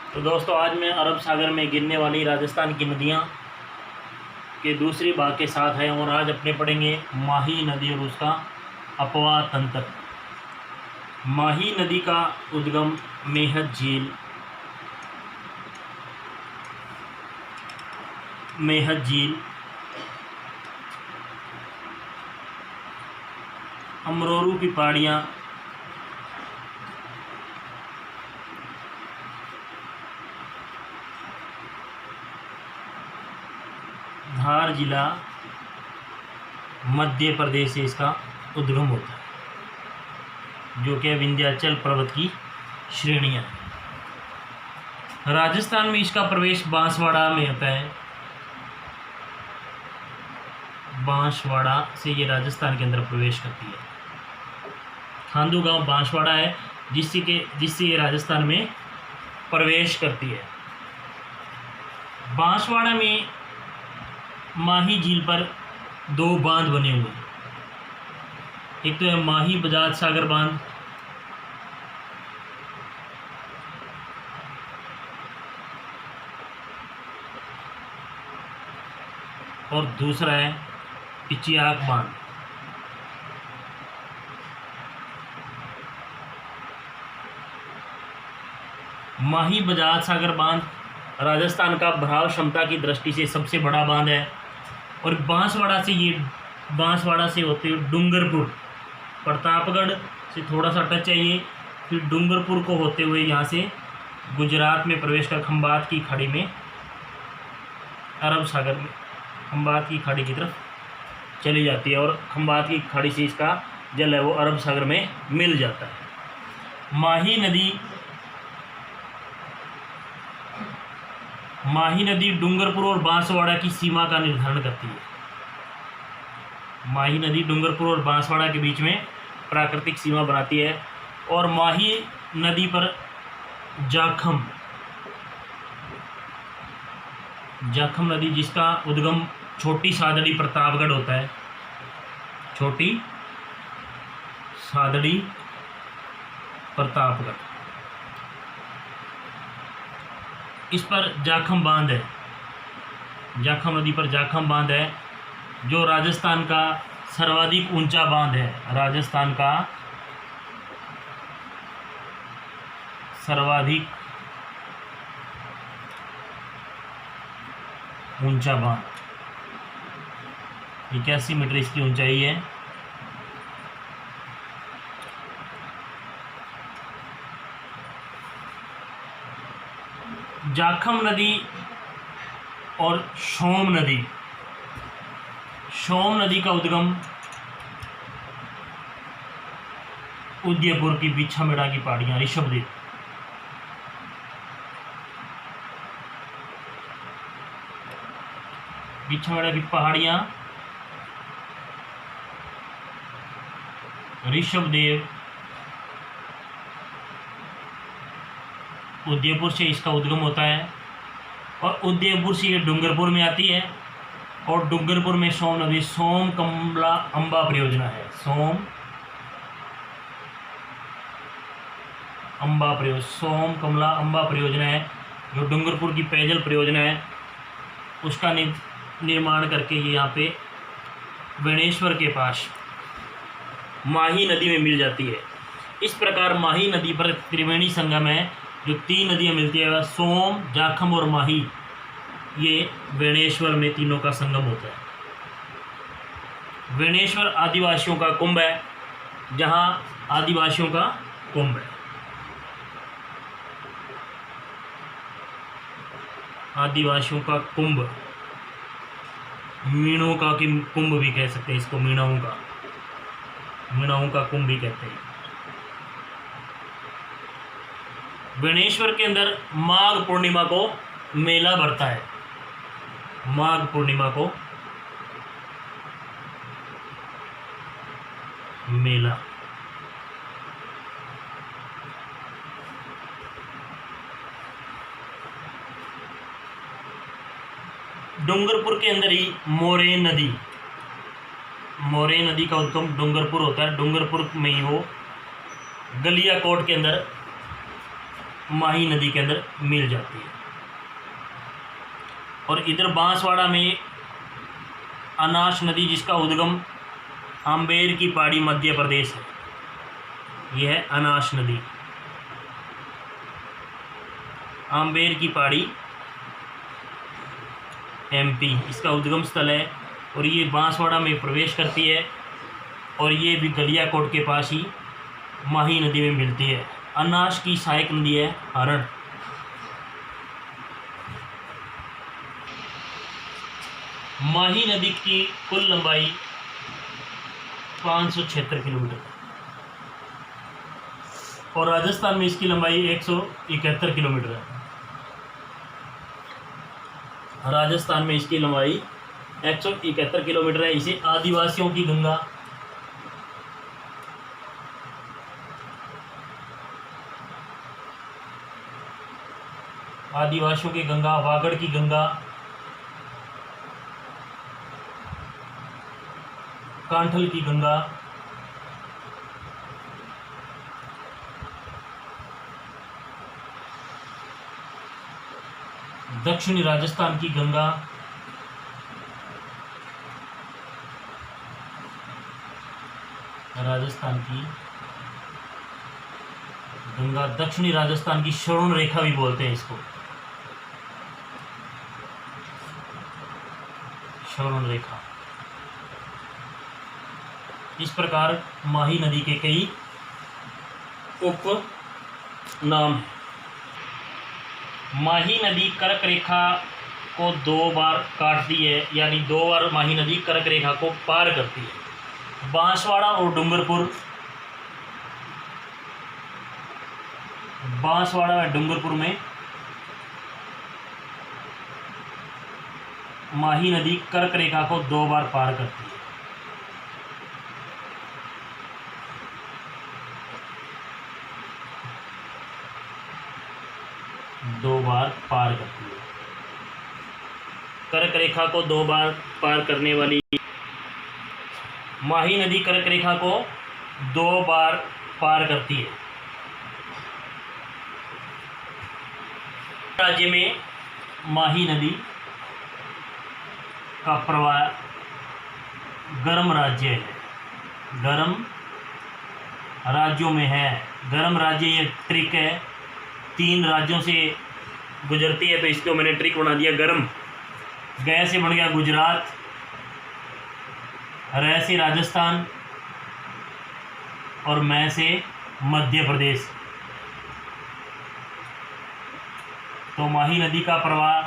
तो दोस्तों आज मैं अरब सागर में गिरने वाली राजस्थान की नदियाँ के दूसरी भाग के साथ है और आज अपने पढ़ेंगे माही नदी और उसका अपवाह तंत्र। माही नदी का उद्गम मेहद झील अमरोरू की पहाड़ियाँ, धार जिला मध्य प्रदेश से इसका उद्गम होता है, जो कि विंध्याचल पर्वत की श्रेणियाँ हैं। राजस्थान में इसका प्रवेश बांसवाड़ा में होता है। बांसवाड़ा से ये राजस्थान के अंदर प्रवेश करती है। खांदू गांव बांसवाड़ा है जिससे ये राजस्थान में प्रवेश करती है। बांसवाड़ा में माही झील पर दो बांध बने हुए हैं। एक तो है माही बजाज सागर बांध, और दूसरा है पिचियाक बांध। माही बजाज सागर बांध राजस्थान का भराव क्षमता की दृष्टि से सबसे बड़ा बांध है और बांसवाड़ा से होते हुए डूंगरपुर, प्रतापगढ़ से थोड़ा सा टच चाहिए, फिर डूंगरपुर को होते हुए यहाँ से गुजरात में प्रवेश कर खंबात की खाड़ी में, अरब सागर में खंबात की खाड़ी की तरफ चली जाती है और खंबात की खाड़ी से इसका जल है वो अरब सागर में मिल जाता है। माही नदी डूंगरपुर और बांसवाड़ा की सीमा का निर्धारण करती है। माही नदी डूंगरपुर और बांसवाड़ा के बीच में प्राकृतिक सीमा बनाती है और माही नदी पर जाखम नदी जिसका उद्गम छोटी सादड़ी प्रतापगढ़ होता है। छोटी सादड़ी प्रतापगढ़, इस पर जाखम बांध है। जाखम नदी पर जाखम बांध है जो राजस्थान का सर्वाधिक ऊंचा बांध है। राजस्थान का सर्वाधिक ऊंचा बांध, 81 मीटर इसकी ऊंचाई है। जाखम नदी और सोम नदी का उद्गम उदयपुर की बिछामेड़ा की पहाड़ियाँ, ऋषभदेव, बिछामेड़ा की पहाड़ियाँ, ऋषभदेव, उदयपुर से इसका उद्गम होता है और उदयपुर से ये डूंगरपुर में आती है और डूंगरपुर में सोम नदी सोम कमला अम्बा परियोजना है। सोम कमला अम्बा परियोजना है जो डूंगरपुर की पेयजल परियोजना है, उसका निर्माण करके ये यहाँ पे बेणेश्वर के पास माही नदी में मिल जाती है। इस प्रकार माही नदी पर त्रिवेणी संगम है, जो तीन नदियाँ मिलती है, सोम, जाखम और माही, ये बेणेश्वर में तीनों का संगम होता है। बेणेश्वर आदिवासियों का कुंभ है, जहाँ आदिवासियों का कुंभ है। आदिवासियों का कुंभ, मीणों का कुंभ भी कह सकते हैं इसको, मीणाओं का कुंभ भी कहते हैं। बेणेश्वर के अंदर माघ पूर्णिमा को मेला भरता है। माघ पूर्णिमा को मेला। डूंगरपुर के अंदर ही मोरे नदी का उद्गम डूंगरपुर होता है। डूंगरपुर में ही वो गलियाकोट के अंदर माही नदी के अंदर मिल जाती है। और इधर बांसवाड़ा में अनाश नदी जिसका उद्गम आम्बेर की पहाड़ी मध्य प्रदेश है। यह है अनाश नदी, आम्बेर की पहाड़ी एमपी इसका उद्गम स्थल है। और ये बांसवाड़ा में प्रवेश करती है और ये भी गलियाकोट के पास ही माही नदी में मिलती है। अनाश की सहायक नदी है हरण। माही नदी की कुल लंबाई 576 किलोमीटर और राजस्थान में इसकी लंबाई 171 किलोमीटर है। राजस्थान में इसकी लंबाई 171 किलोमीटर है। इसे आदिवासियों की गंगा, आदिवासियों की गंगा, वागड़ की गंगा, कांठल की गंगा, दक्षिणी राजस्थान की गंगा, राजस्थान की गंगा, दक्षिणी राजस्थान की श्रवण रेखा भी बोलते हैं इसको, श्रवण रेखा। इस प्रकार माही नदी के कई उप नाम हैं। माही नदी कर्क रेखा को 2 बार काटती है, यानी 2 बार माही नदी कर्क रेखा को पार करती है। बांसवाड़ा और डूंगरपुर, बांसवाड़ा और डूंगरपुर में माही नदी कर्क रेखा को 2 बार पार करती है। दो बार पार करती है। कर्क रेखा को 2 बार पार करने वाली माही नदी कर्क रेखा को 2 बार पार करती है। राज्य में माही नदी का प्रवाह गर्म राज्य है, गर्म राज्यों में है। गर्म राज्य ये ट्रिक है, 3 राज्यों से गुजरती है तो इसको मैंने ट्रिक बना दिया गर्म। गया से बन गया गुजरात, रह से राजस्थान और मैं से मध्य प्रदेश। तो माही नदी का प्रवाह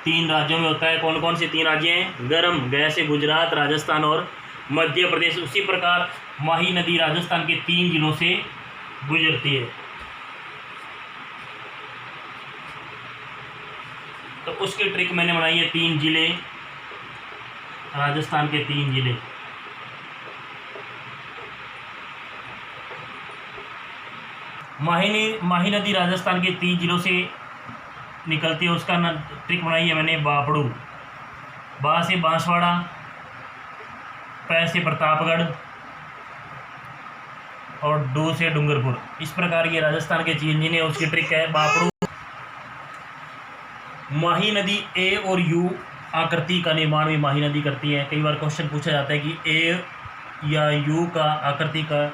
3 राज्यों में होता है। कौन कौन से 3 राज्य हैं? गर्म, गया से गुजरात, राजस्थान और मध्य प्रदेश। उसी प्रकार माही नदी राजस्थान के 3 जिलों से गुजरती है। तो उसकी ट्रिक मैंने बनाई है 3 जिले, राजस्थान के 3 जिले। माही नदी राजस्थान के 3 जिलों से निकलती है। उसका ट्रिक बनाई है मैंने बापड़ू। बा से बांसवाड़ा, पै से प्रतापगढ़ और डू से डूंगरपुर। इस प्रकार ये राजस्थान के 3 जिले, उसकी ट्रिक है बापड़ू। माही नदी ए और यू आकृति का निर्माण भी माही नदी करती है। कई बार क्वेश्चन पूछा जाता है कि ए या यू का आकृति का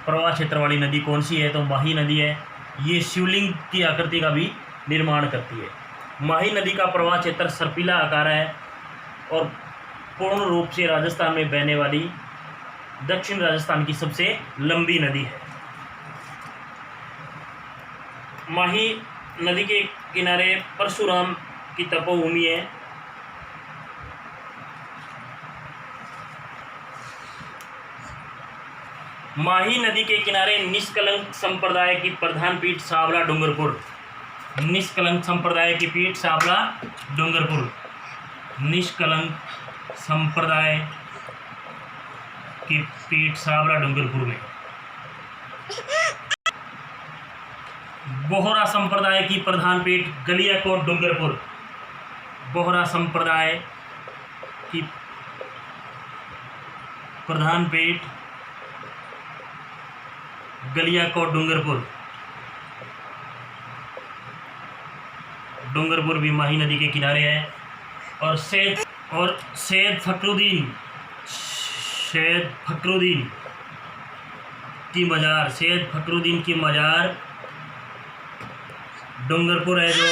प्रवाह क्षेत्र वाली नदी कौन सी है, तो माही नदी है। ये शिवलिंग की आकृति का भी निर्माण करती है। माही नदी का प्रवाह क्षेत्र सर्पिला आकार है और पूर्ण रूप से राजस्थान में बहने वाली दक्षिण राजस्थान की सबसे लंबी नदी है। माही नदी के किनारे परशुराम की तपोभूमि है। माही नदी के किनारे निष्कलंक संप्रदाय की प्रधान पीठ सावला डूंगरपुर। निष्कलंक संप्रदाय की पीठ सावला डूंगरपुर। निष्कलंक संप्रदाय की पीठ सावला डूंगरपुर में। बोहरा संप्रदाय की प्रधान पीठ गलियाकोट डूंगरपुर। बोहरा संप्रदाय की प्रधान पीठ गलियाकोट डूंगरपुर। डूंगरपुर भी माही नदी के किनारे है। और सैयद फखरुद्दीन की मज़ार डूंगरपुर है। जो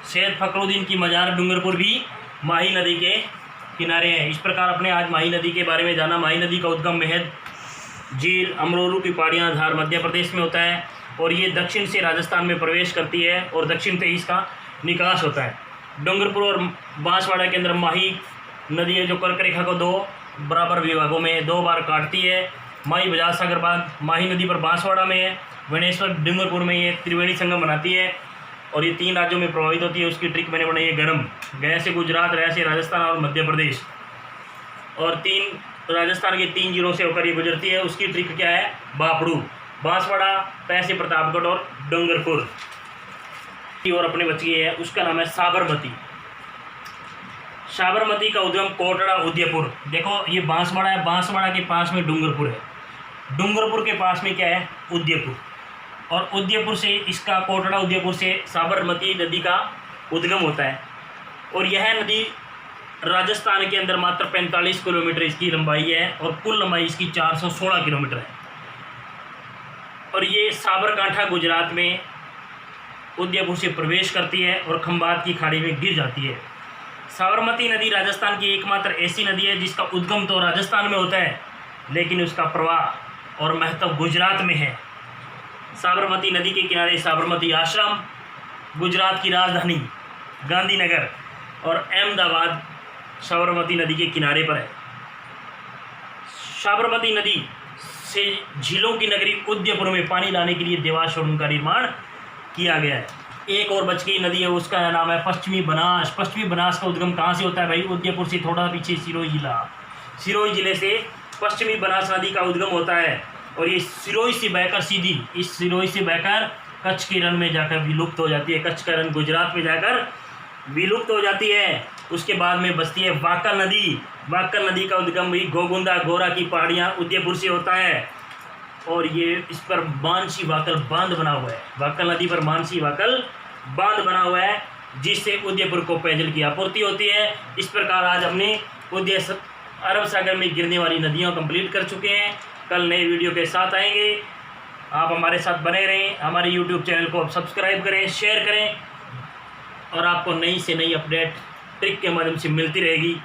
सैयद फखरुद्दीन की मज़ार डूंगरपुर भी माही नदी के किनारे है। इस प्रकार अपने आज माही नदी के बारे में जाना। माही नदी का उद्गम महद झील अमरोलू की पहाड़ियाँ धार मध्य प्रदेश में होता है और ये दक्षिण से राजस्थान में प्रवेश करती है और दक्षिण से इसका निकास होता है। डूंगरपुर और बांसवाड़ा के अंदर माही नदी है जो कर्क रेखा को 2 बराबर विभागों में 2 बार काटती है। माही बजाज सागर बांध माही नदी पर बांसवाड़ा में है। वनेश्वर डूंगरपुर में ये त्रिवेणी संगम बनाती है और ये 3 राज्यों में प्रभावित होती है। उसकी ट्रिक मैंने बनाई है गरम। गया से गुजरात, रह से राजस्थान और मध्य प्रदेश, और 3 राजस्थान के 3 जिलों से होकर ये गुजरती है। उसकी ट्रिक क्या है? बापड़ू, बांसवाड़ा, पै से प्रतापगढ़ और डूंगरपुर। और अपने बच गई है, उसका नाम है साबरमती। साबरमती का उद्गम कोटड़ा उदयपुर। देखो ये बांसवाड़ा है, बांसवाड़ा के पास में डूंगरपुर है, डूंगरपुर के पास में क्या है? उदयपुर। और उदयपुर से इसका कोटड़ा उदयपुर से साबरमती नदी का उद्गम होता है। और यह नदी राजस्थान के अंदर मात्र 45 किलोमीटर इसकी लंबाई है और कुल लंबाई इसकी 416 किलोमीटर है। और ये साबरकांठा गुजरात में उदयपुर से प्रवेश करती है और खंबात की खाड़ी में गिर जाती है। साबरमती नदी राजस्थान की एकमात्र ऐसी नदी है जिसका उद्गम तो राजस्थान में होता है लेकिन उसका प्रवाह और महत्व गुजरात में है। साबरमती नदी के किनारे साबरमती आश्रम, गुजरात की राजधानी गांधीनगर और अहमदाबाद साबरमती नदी के किनारे पर है। साबरमती नदी से झीलों की नगरी उदयपुर में पानी लाने के लिए देवास सुरंग का निर्माण किया गया है। एक और बच गई नदी है, उसका नाम है पश्चिमी बनास। पश्चिमी बनास का उद्गम कहाँ से होता है भाई? उदयपुर से थोड़ा पीछे सिरोही जिला, सिरोही जिले से पश्चिमी बनास नदी का उद्गम होता है। और ये सिरोही से बहकर सीधी इस सिरोही से बहकर कच्छ के रण में जाकर विलुप्त हो जाती है। कच्छ का रण गुजरात में जाकर विलुप्त हो जाती है। उसके बाद में बचती है वाकल नदी। वाकल नदी का उद्गम भी गोगुंदा गोरा की पहाड़ियाँ उदयपुर से होता है और ये इस पर मानसी वाकल बांध बना हुआ है। वाकल नदी पर मानसी वाकल बांध बना हुआ है जिससे उदयपुर को पेयजल की आपूर्ति होती है। इस प्रकार आज हमने अरब सागर में गिरने वाली नदियाँ कंप्लीट कर चुके हैं। कल नए वीडियो के साथ आएंगे। आप हमारे साथ बने रहें। हमारे YouTube चैनल को आप सब्सक्राइब करें, शेयर करें और आपको नई से नई अपडेट ट्रिक के माध्यम से मिलती रहेगी।